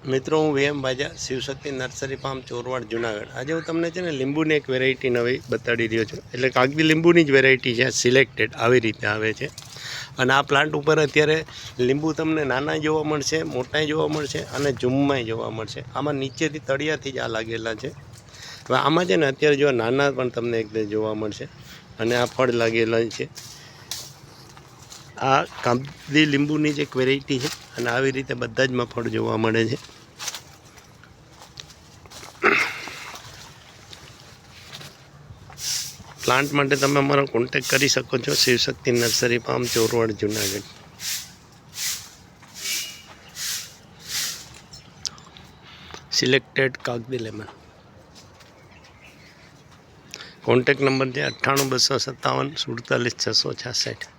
મિત્રો, હું VM Baja, Shivshakti nursery farm, Chorwad, Junagadh. આજે હું તમને છે ને લીંબુની એક વેરાયટી નવી બતાડી રહ્યો છું. એટલે કાગદી લીંબુની જ વેરાયટી છે, સિલેક્ટેડ આવી રીતે આવે છે. અને આ પ્લાન્ટ ઉપર અત્યારે લીંબુ તમને નાના જોવા મળશે, મોટા જોવા મળશે અને ઝૂમમાં જોવા મળશે. આમાં નીચેથી તળિયાથી જ આ લાગેલા છે. હવે આમાં છે ને અત્યારે જો નાના પણ તમને એક જોવા મળશે અને આ ફળ લાગેલા છે. આ કાગદી લીંબુની જ એક વેરાયટી છે અને આવી રીતે બધા જ માં ફળ જોવા મળે છે. પ્લાન્ટ માટે તમે અમારો કોન્ટેક કરી શકો છો. Shivshakti nursery farm, Chorwad, Junagadh. Selected કાગદી લેમન. કોન્ટેક નંબર છે 98 257 47 666.